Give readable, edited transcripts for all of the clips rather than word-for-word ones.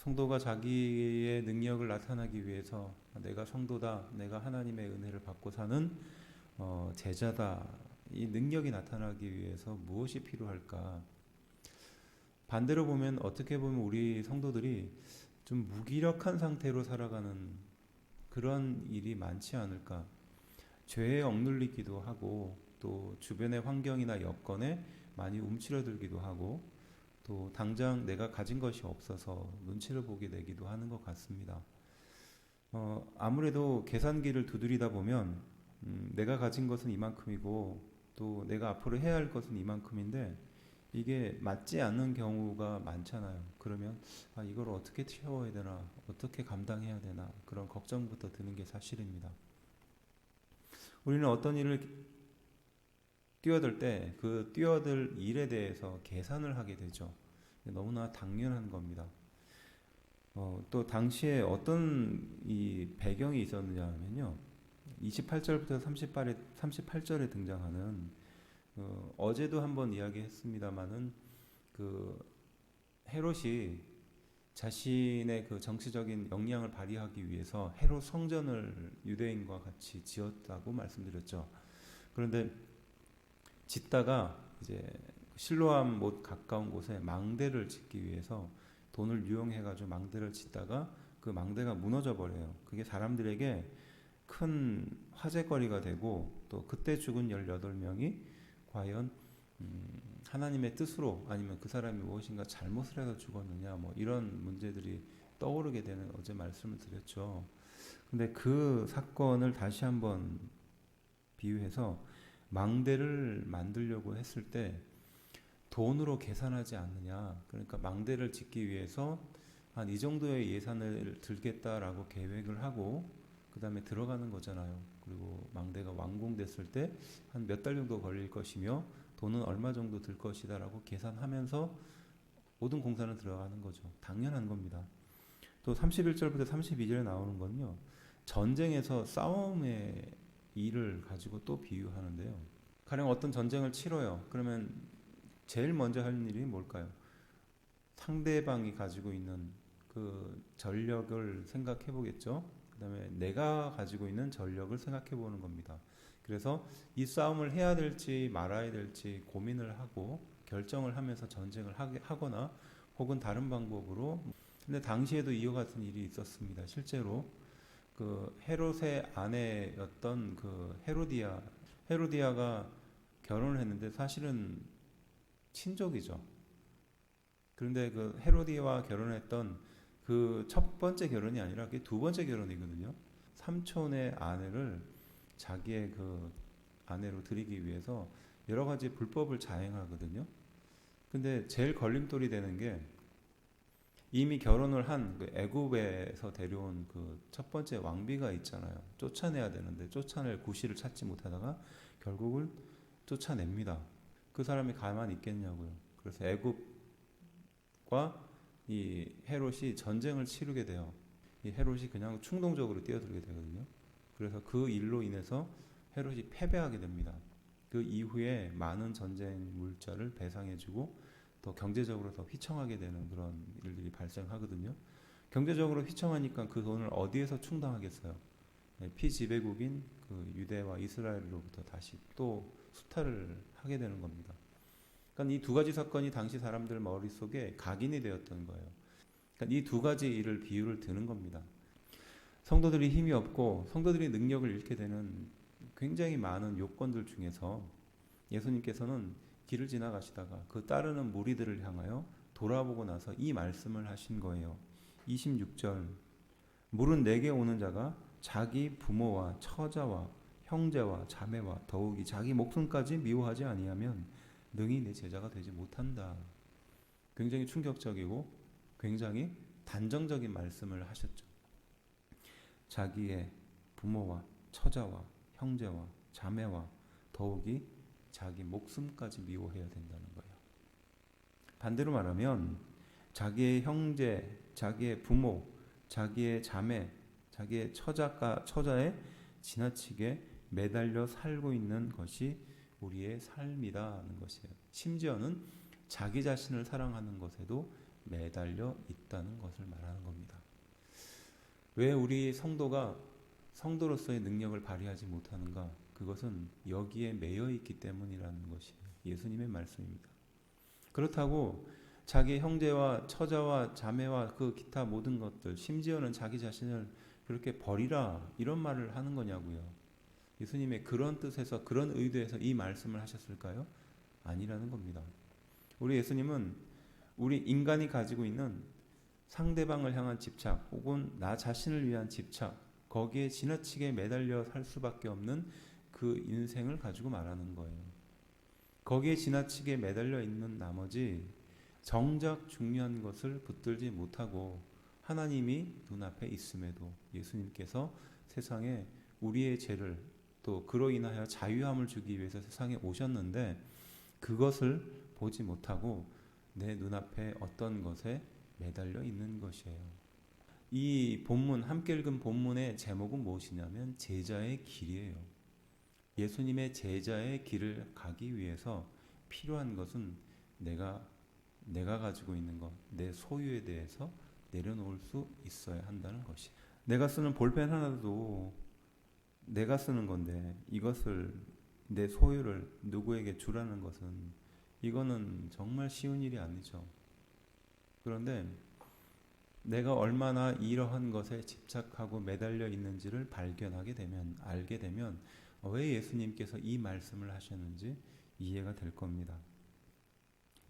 성도가 자기의 능력을 나타나기 위해서 내가 성도다, 내가 하나님의 은혜를 받고 사는 제자다. 이 능력이 나타나기 위해서 무엇이 필요할까? 반대로 보면 어떻게 보면 우리 성도들이 좀 무기력한 상태로 살아가는 그런 일이 많지 않을까? 죄에 억눌리기도 하고 또 주변의 환경이나 여건에 많이 움츠러들기도 하고 또 당장 내가 가진 것이 없어서 눈치를 보게 되기도 하는 것 같습니다. 아무래도 계산기를 두드리다 보면 내가 가진 것은 이만큼이고 또 내가 앞으로 해야 할 것은 이만큼인데 이게 맞지 않는 경우가 많잖아요. 그러면 이걸 어떻게 채워야 되나, 어떻게 감당해야 되나 그런 걱정부터 드는 게 사실입니다. 우리는 어떤 일을 뛰어들 때 그 뛰어들 일에 대해서 계산을 하게 되죠. 너무나 당연한 겁니다. 또 당시에 어떤 이 배경이 있었느냐 하면요. 28절부터 38절에 등장하는 어제도 한번 이야기했습니다마는 그 헤롯이 자신의 그 정치적인 역량을 발휘하기 위해서 헤롯 성전을 유대인과 같이 지었다고 말씀드렸죠. 그런데 짓다가 이제 실로암 못 가까운 곳에 망대를 짓기 위해서 돈을 유용해가지고 망대를 짓다가 그 망대가 무너져 버려요. 그게 사람들에게 큰 화제거리가 되고 또 그때 죽은 18명이 과연 하나님의 뜻으로 아니면 그 사람이 무엇인가 잘못을 해서 죽었느냐 뭐 이런 문제들이 떠오르게 되는 어제 말씀을 드렸죠. 근데 그 사건을 다시 한번 비유해서 망대를 만들려고 했을 때 돈으로 계산하지 않느냐. 그러니까 망대를 짓기 위해서 한 이 정도의 예산을 들겠다라고 계획을 하고 그 다음에 들어가는 거잖아요. 그리고 망대가 완공됐을 때 한 몇 달 정도 걸릴 것이며 돈은 얼마 정도 들 것이다라고 계산하면서 모든 공사는 들어가는 거죠. 당연한 겁니다. 또 31절부터 32절에 나오는 건요. 전쟁에서 싸움의 일을 가지고 또 비유하는데요. 가령 어떤 전쟁을 치러요. 그러면 제일 먼저 할 일이 뭘까요? 상대방이 가지고 있는 그 전력을 생각해 보겠죠. 그 다음에 내가 가지고 있는 전력을 생각해 보는 겁니다. 그래서 이 싸움을 해야 될지 말아야 될지 고민을 하고 결정을 하면서 전쟁을 하거나 혹은 다른 방법으로. 근데 당시에도 이와 같은 일이 있었습니다. 실제로 그 헤롯의 아내였던 그 헤로디아가 결혼을 했는데 사실은 친족이죠. 그런데 그 헤로디아와 결혼했던 그 첫 번째 결혼이 아니라 그게 두 번째 결혼이거든요. 삼촌의 아내를 자기의 그 아내로 들이기 위해서 여러 가지 불법을 자행하거든요. 근데 제일 걸림돌이 되는 게 이미 결혼을 한 그 애굽에서 데려온 그 첫 번째 왕비가 있잖아요. 쫓아내야 되는데 쫓아낼 구실을 찾지 못하다가 결국은 쫓아냅니다. 그 사람이 가만히 있겠냐고요. 그래서 애굽과 이 헤롯이 전쟁을 치르게 돼요. 이 헤롯이 그냥 충동적으로 뛰어들게 되거든요. 그래서 그 일로 인해서 헤롯이 패배하게 됩니다. 그 이후에 많은 전쟁 물자를 배상해주고 또 경제적으로 더 휘청하게 되는 그런 일들이 발생하거든요. 경제적으로 휘청하니까 그 돈을 어디에서 충당하겠어요? 피지배국인 그 유대와 이스라엘로부터 다시 또 수탈을 하게 되는 겁니다. 그러니까 이 두 가지 사건이 당시 사람들 머릿속에 각인이 되었던 거예요. 그러니까 이 두 가지 일을 비유를 드는 겁니다. 성도들이 힘이 없고 성도들이 능력을 잃게 되는 굉장히 많은 요건들 중에서 예수님께서는 길을 지나가시다가 그 따르는 무리들을 향하여 돌아보고 나서 이 말씀을 하신 거예요. 26절 물은 내게 오는 자가 자기 부모와 처자와 형제와 자매와 더욱이 자기 목숨까지 미워하지 아니하면 능히 내 제자가 되지 못한다. 굉장히 충격적이고 굉장히 단정적인 말씀을 하셨죠. 자기의 부모와 처자와 형제와 자매와 더욱이 자기 목숨까지 미워해야 된다는 거예요. 반대로 말하면 자기의 형제, 자기의 부모, 자기의 자매, 자기의 처자에 지나치게 매달려 살고 있는 것이 우리의 삶이라는 것이에요. 심지어는 자기 자신을 사랑하는 것에도 매달려 있다는 것을 말하는 겁니다. 왜 우리 성도가 성도로서의 능력을 발휘하지 못하는가? 그것은 여기에 매여 있기 때문이라는 것이 예수님의 말씀입니다. 그렇다고 자기 형제와 처자와 자매와 그 기타 모든 것들, 심지어는 자기 자신을 그렇게 버리라 이런 말을 하는 거냐고요. 예수님의 그런 뜻에서 그런 의도에서 이 말씀을 하셨을까요? 아니라는 겁니다. 우리 예수님은 우리 인간이 가지고 있는 상대방을 향한 집착 혹은 나 자신을 위한 집착, 거기에 지나치게 매달려 살 수밖에 없는 그 인생을 가지고 말하는 거예요. 거기에 지나치게 매달려 있는 나머지 정작 중요한 것을 붙들지 못하고 하나님이 눈앞에 있음에도 예수님께서 세상에 우리의 죄를 또 그로 인하여 자유함을 주기 위해서 세상에 오셨는데 그것을 보지 못하고 내 눈앞에 어떤 것에 매달려 있는 것이에요. 이 본문, 함께 읽은 본문의 제목은 무엇이냐면 제자의 길이에요. 예수님의 제자의 길을 가기 위해서 필요한 것은 내가 가지고 있는 것, 내 소유에 대해서 내려놓을 수 있어야 한다는 것이. 내가 쓰는 볼펜 하나도 내가 쓰는 건데 이것을 내 소유를 누구에게 주라는 것은 이거는 정말 쉬운 일이 아니죠. 그런데 내가 얼마나 이러한 것에 집착하고 매달려 있는지를 발견하게 되면, 알게 되면 왜 예수님께서 이 말씀을 하셨는지 이해가 될 겁니다.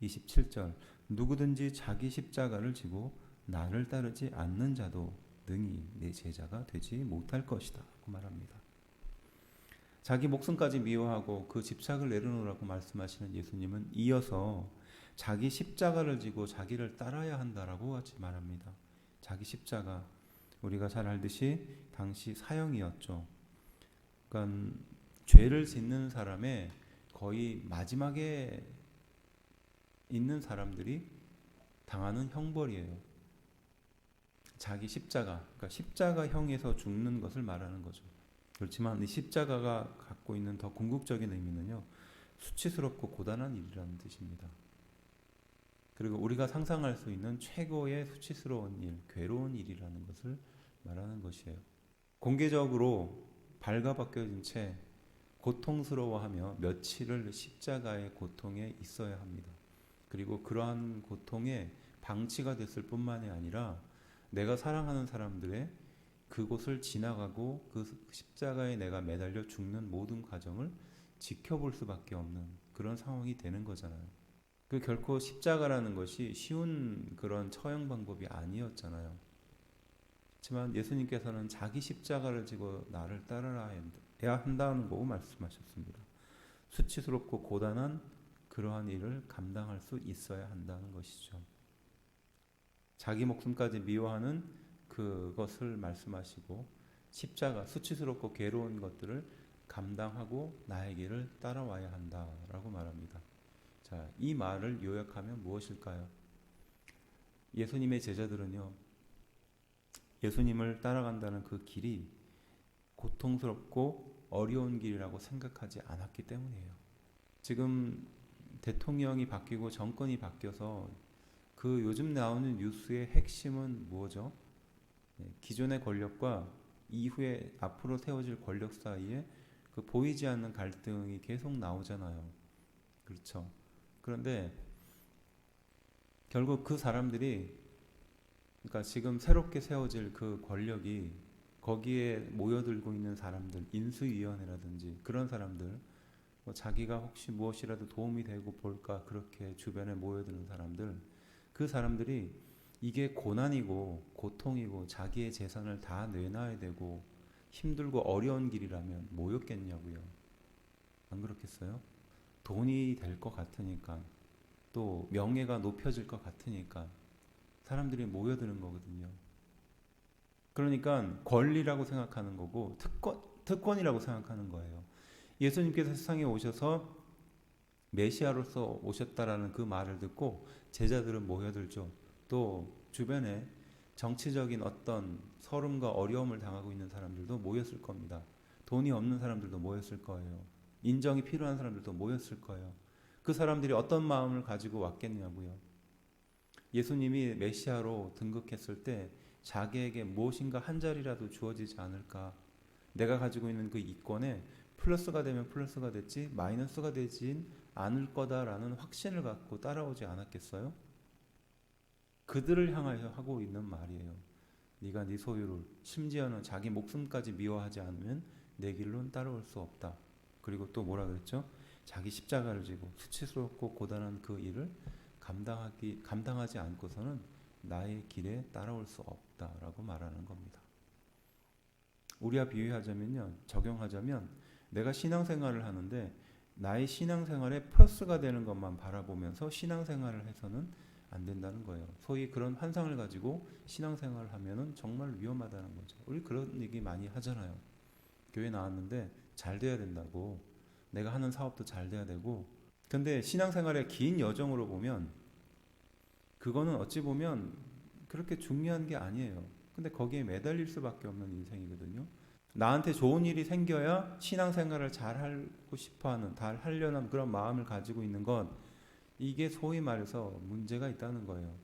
27절 누구든지 자기 십자가를 지고 나를 따르지 않는 자도 능히 내 제자가 되지 못할 것이다 그 말합니다. 자기 목숨까지 미워하고 그 집착을 내려놓으라고 말씀하시는 예수님은 이어서 자기 십자가를 지고 자기를 따라야 한다라고 같이 말합니다. 자기 십자가, 우리가 잘 알듯이 당시 사형이었죠. 그러니까 죄를 짓는 사람의 거의 마지막에 있는 사람들이 당하는 형벌이에요. 자기 십자가, 그러니까 십자가형에서 죽는 것을 말하는 거죠. 그렇지만 이 십자가가 갖고 있는 더 궁극적인 의미는요, 수치스럽고 고단한 일이라는 뜻입니다. 그리고 우리가 상상할 수 있는 최고의 수치스러운 일, 괴로운 일이라는 것을 말하는 것이에요. 공개적으로 발가벗겨진 채 고통스러워하며 며칠을 십자가의 고통에 있어야 합니다. 그리고 그러한 고통에 방치가 됐을 뿐만이 아니라 내가 사랑하는 사람들의 그곳을 지나가고 그 십자가에 내가 매달려 죽는 모든 과정을 지켜볼 수밖에 없는 그런 상황이 되는 거잖아요. 그 결코 십자가라는 것이 쉬운 그런 처형 방법이 아니었잖아요. 하지만 예수님께서는 자기 십자가를 지고 나를 따라야 한다는 거 말씀하셨습니다. 수치스럽고 고단한 그러한 일을 감당할 수 있어야 한다는 것이죠. 자기 목숨까지 미워하는 그것을 말씀하시고 십자가, 수치스럽고 괴로운 것들을 감당하고 나의 길을 따라와야 한다라고 말합니다. 자, 이 말을 요약하면 무엇일까요? 예수님의 제자들은요, 예수님을 따라간다는 그 길이 고통스럽고 어려운 길이라고 생각하지 않았기 때문이에요. 지금 대통령이 바뀌고 정권이 바뀌어서 그 요즘 나오는 뉴스의 핵심은 뭐죠? 기존의 권력과 이후에 앞으로 세워질 권력 사이에 그 보이지 않는 갈등이 계속 나오잖아요. 그렇죠. 그런데 결국 그 사람들이, 그러니까 지금 새롭게 세워질 그 권력이 거기에 모여들고 있는 사람들, 인수위원회라든지 그런 사람들, 뭐 자기가 혹시 무엇이라도 도움이 되고 볼까 그렇게 주변에 모여드는 사람들, 그 사람들이 이게 고난이고 고통이고 자기의 재산을 다 내놔야 되고 힘들고 어려운 길이라면 뭐였겠냐고요. 안 그렇겠어요? 돈이 될 것 같으니까, 또 명예가 높여질 것 같으니까 사람들이 모여드는 거거든요. 그러니까 권리라고 생각하는 거고 특권이라고 생각하는 거예요. 예수님께서 세상에 오셔서 메시아로서 오셨다라는 그 말을 듣고 제자들은 모여들죠. 또 주변에 정치적인 어떤 서름과 어려움을 당하고 있는 사람들도 모였을 겁니다. 돈이 없는 사람들도 모였을 거예요. 인정이 필요한 사람들도 모였을 거예요. 그 사람들이 어떤 마음을 가지고 왔겠냐고요. 예수님이 메시아로 등극했을 때 자기에게 무엇인가 한 자리라도 주어지지 않을까. 내가 가지고 있는 그 이권에 플러스가 되면 플러스가 됐지 마이너스가 되진 않을 거다라는 확신을 갖고 따라오지 않았겠어요? 그들을 향하여 하고 있는 말이에요. 네가 네 소유를 심지어는 자기 목숨까지 미워하지 않으면 내 길로는 따라올 수 없다. 그리고 또 뭐라 그랬죠? 자기 십자가를 지고 수치스럽고 고단한 그 일을 감당하지 않고서는 나의 길에 따라올 수 없다라고 말하는 겁니다. 우리가 비유하자면요, 적용하자면 내가 신앙생활을 하는데 나의 신앙생활에 플러스가 되는 것만 바라보면서 신앙생활을 해서는 안 된다는 거예요. 소위 그런 환상을 가지고 신앙생활을 하면은 정말 위험하다는 거죠. 우리 그런 얘기 많이 하잖아요. 교회 나왔는데 잘 돼야 된다고, 내가 하는 사업도 잘 돼야 되고. 근데 신앙생활의 긴 여정으로 보면 그거는 어찌 보면 그렇게 중요한 게 아니에요. 근데 거기에 매달릴 수밖에 없는 인생이거든요. 나한테 좋은 일이 생겨야 신앙생활을 잘 하고 싶어하는, 잘 하려는 그런 마음을 가지고 있는 건, 이게 소위 말해서 문제가 있다는 거예요.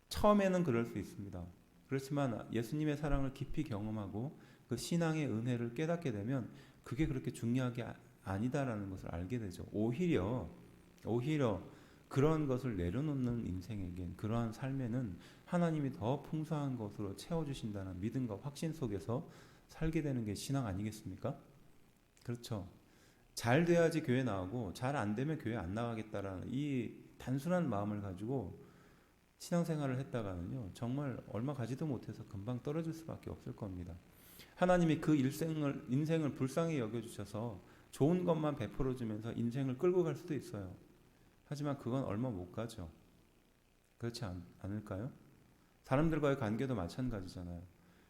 처음에는 그럴 수 있습니다. 그렇지만 예수님의 사랑을 깊이 경험하고 그 신앙의 은혜를 깨닫게 되면 그게 그렇게 중요하게 아니다라는 것을 알게 되죠. 오히려 그런 것을 내려놓는 인생에겐, 그러한 삶에는 하나님이 더 풍성한 것으로 채워주신다는 믿음과 확신 속에서 살게 되는 게 신앙 아니겠습니까? 그렇죠. 잘 돼야지 교회 나오고 잘 안 되면 교회 안 나가겠다라는 이 단순한 마음을 가지고 신앙생활을 했다가는요, 정말 얼마 가지도 못해서 금방 떨어질 수밖에 없을 겁니다. 하나님이 그 인생을 불쌍히 여겨주셔서 좋은 것만 베풀어주면서 인생을 끌고 갈 수도 있어요. 하지만 그건 얼마 못 가죠. 그렇지 않을까요? 사람들과의 관계도 마찬가지잖아요.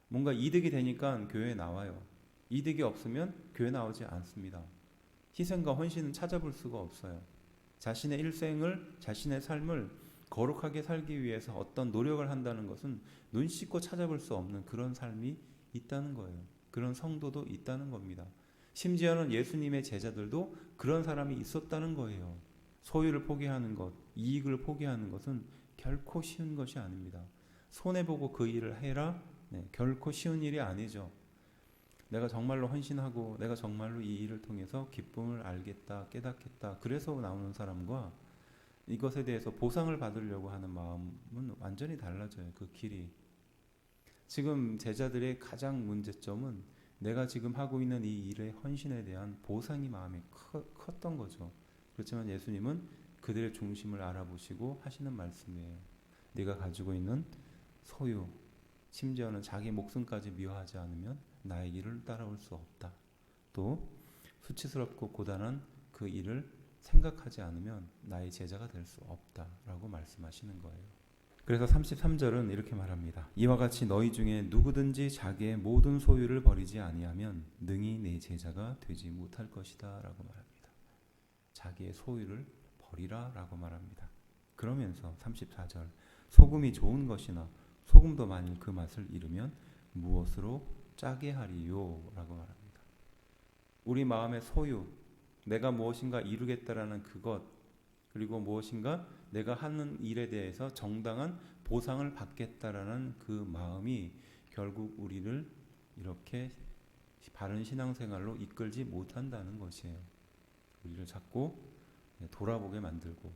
뭔가 이득이 되니까 교회에 나와요. 이득이 없으면 교회 나오지 않습니다. 희생과 헌신은 찾아볼 수가 없어요. 자신의 일생을, 자신의 삶을 거룩하게 살기 위해서 어떤 노력을 한다는 것은 눈 씻고 찾아볼 수 없는 그런 삶이 있다는 거예요. 그런 성도도 있다는 겁니다. 심지어는 예수님의 제자들도 그런 사람이 있었다는 거예요. 소유를 포기하는 것, 이익을 포기하는 것은 결코 쉬운 것이 아닙니다. 손해보고 그 일을 해라? 네, 결코 쉬운 일이 아니죠. 내가 정말로 헌신하고 내가 정말로 이 일을 통해서 기쁨을 알겠다, 깨닫겠다, 그래서 나오는 사람과 이것에 대해서 보상을 받으려고 하는 마음은 완전히 달라져요. 그 길이. 지금 제자들의 가장 문제점은 내가 지금 하고 있는 이 일의 헌신에 대한 보상이 마음이 컸던 거죠. 그렇지만 예수님은 그들의 중심을 알아보시고 하시는 말씀이에요. 네가 가지고 있는 소유, 심지어는 자기 목숨까지 미워하지 않으면 나의 길을 따라올 수 없다. 또 수치스럽고 고단한 그 일을 생각하지 않으면 나의 제자가 될 수 없다라고 말씀하시는 거예요. 그래서 33절은 이렇게 말합니다. 이와 같이 너희 중에 누구든지 자기의 모든 소유를 버리지 아니하면 능히 내 제자가 되지 못할 것이다 라고 말합니다. 자기의 소유를 버리라 라고 말합니다. 그러면서 34절, 소금이 좋은 것이나 소금도 만일 그 맛을 잃으면 무엇으로 짜게 하리요 라고 말합니다. 우리 마음의 소유, 내가 무엇인가 이루겠다라는 그것, 그리고 무엇인가 내가 하는 일에 대해서 정당한 보상을 받겠다라는 그 마음이 결국 우리를 이렇게 바른 신앙생활로 이끌지 못한다는 것이에요. 우리를 자꾸 돌아보게 만들고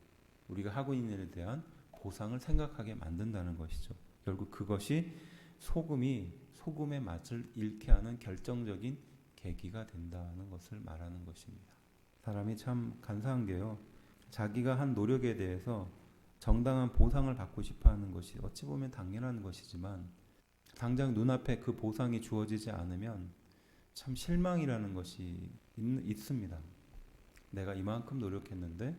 우리가 하고 있는 일에 대한 보상을 생각하게 만든다는 것이죠. 결국 그것이 소금의 맛을 잃게 하는 결정적인 계기가 된다는 것을 말하는 것입니다. 사람이 참 간사한 게요, 자기가 한 노력에 대해서 정당한 보상을 받고 싶어하는 것이 어찌 보면 당연한 것이지만 당장 눈앞에 그 보상이 주어지지 않으면 참 실망이라는 것이 있습니다. 내가 이만큼 노력했는데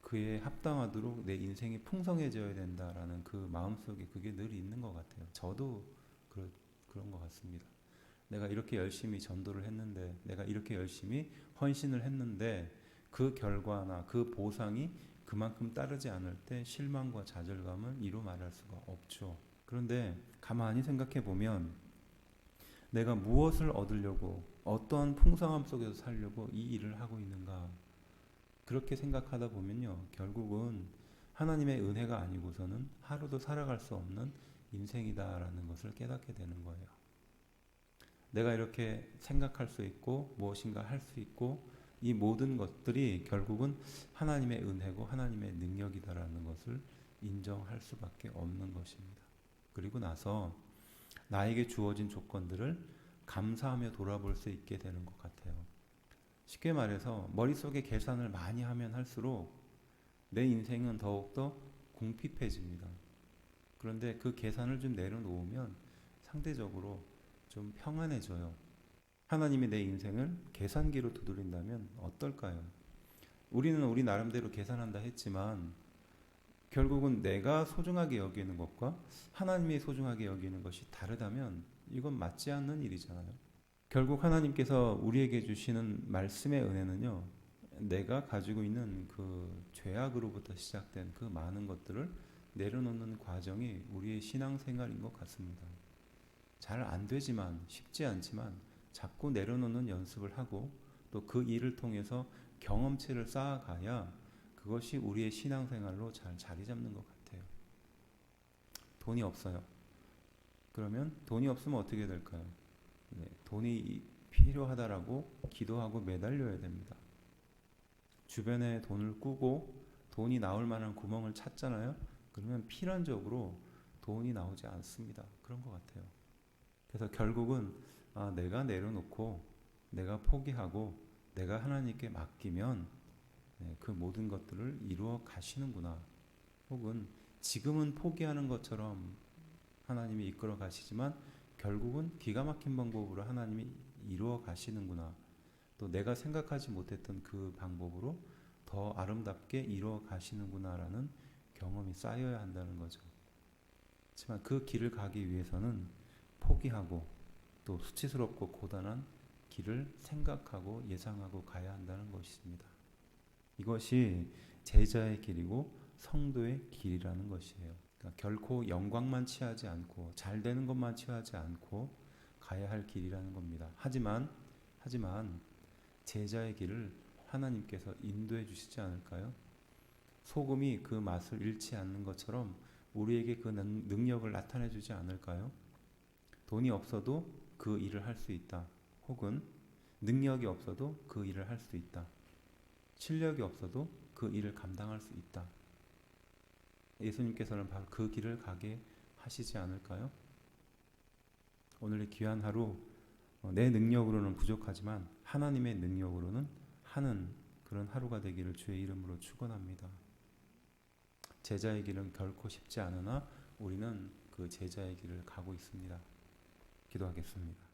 그에 합당하도록 내 인생이 풍성해져야 된다라는 그 마음속에 그게 늘 있는 것 같아요. 저도 그런 것 같습니다. 내가 이렇게 열심히 전도를 했는데, 내가 이렇게 열심히 헌신을 했는데 그 결과나 그 보상이 그만큼 따르지 않을 때 실망과 좌절감은 이루 말할 수가 없죠. 그런데 가만히 생각해 보면 내가 무엇을 얻으려고, 어떠한 풍성함 속에서 살려고 이 일을 하고 있는가, 그렇게 생각하다 보면요, 결국은 하나님의 은혜가 아니고서는 하루도 살아갈 수 없는 인생이다라는 것을 깨닫게 되는 거예요. 내가 이렇게 생각할 수 있고 무엇인가 할 수 있고 이 모든 것들이 결국은 하나님의 은혜고 하나님의 능력이다라는 것을 인정할 수밖에 없는 것입니다. 그리고 나서 나에게 주어진 조건들을 감사하며 돌아볼 수 있게 되는 것 같아요. 쉽게 말해서 머릿속에 계산을 많이 하면 할수록 내 인생은 더욱더 궁핍해집니다. 그런데 그 계산을 좀 내려놓으면 상대적으로 좀 평안해져요. 하나님이 내 인생을 계산기로 두드린다면 어떨까요? 우리는 우리 나름대로 계산한다 했지만 결국은 내가 소중하게 여기는 것과 하나님이 소중하게 여기는 것이 다르다면 이건 맞지 않는 일이잖아요. 결국 하나님께서 우리에게 주시는 말씀의 은혜는요, 내가 가지고 있는 그 죄악으로부터 시작된 그 많은 것들을 내려놓는 과정이 우리의 신앙생활인 것 같습니다. 잘 안 되지만, 쉽지 않지만 자꾸 내려놓는 연습을 하고 또 그 일을 통해서 경험치를 쌓아가야 그것이 우리의 신앙생활로 잘 자리 잡는 것 같아요. 돈이 없어요. 그러면 돈이 없으면 어떻게 될까요? 네, 돈이 필요하다라고 기도하고 매달려야 됩니다. 주변에 돈을 꾸고 돈이 나올 만한 구멍을 찾잖아요. 그러면 필연적으로 돈이 나오지 않습니다. 그런 것 같아요. 그래서 결국은 내가 내려놓고 내가 포기하고 내가 하나님께 맡기면 그 모든 것들을 이루어 가시는구나. 혹은 지금은 포기하는 것처럼 하나님이 이끌어 가시지만 결국은 기가 막힌 방법으로 하나님이 이루어 가시는구나. 또 내가 생각하지 못했던 그 방법으로 더 아름답게 이루어 가시는구나라는 경험이 쌓여야 한다는 거죠. 하지만 그 길을 가기 위해서는 포기하고 또 수치스럽고 고단한 길을 생각하고 예상하고 가야 한다는 것입니다. 이것이 제자의 길이고 성도의 길이라는 것이에요. 그러니까 결코 영광만 취하지 않고 잘 되는 것만 취하지 않고 가야 할 길이라는 겁니다. 하지만 제자의 길을 하나님께서 인도해 주시지 않을까요? 소금이 그 맛을 잃지 않는 것처럼 우리에게 그 능력을 나타내 주지 않을까요? 돈이 없어도 그 일을 할 수 있다. 혹은 능력이 없어도 그 일을 할 수 있다. 실력이 없어도 그 일을 감당할 수 있다. 예수님께서는 바로 그 길을 가게 하시지 않을까요? 오늘의 귀한 하루, 내 능력으로는 부족하지만 하나님의 능력으로는 하는 그런 하루가 되기를 주의 이름으로 축원합니다. 제자의 길은 결코 쉽지 않으나 우리는 그 제자의 길을 가고 있습니다. 기도하겠습니다.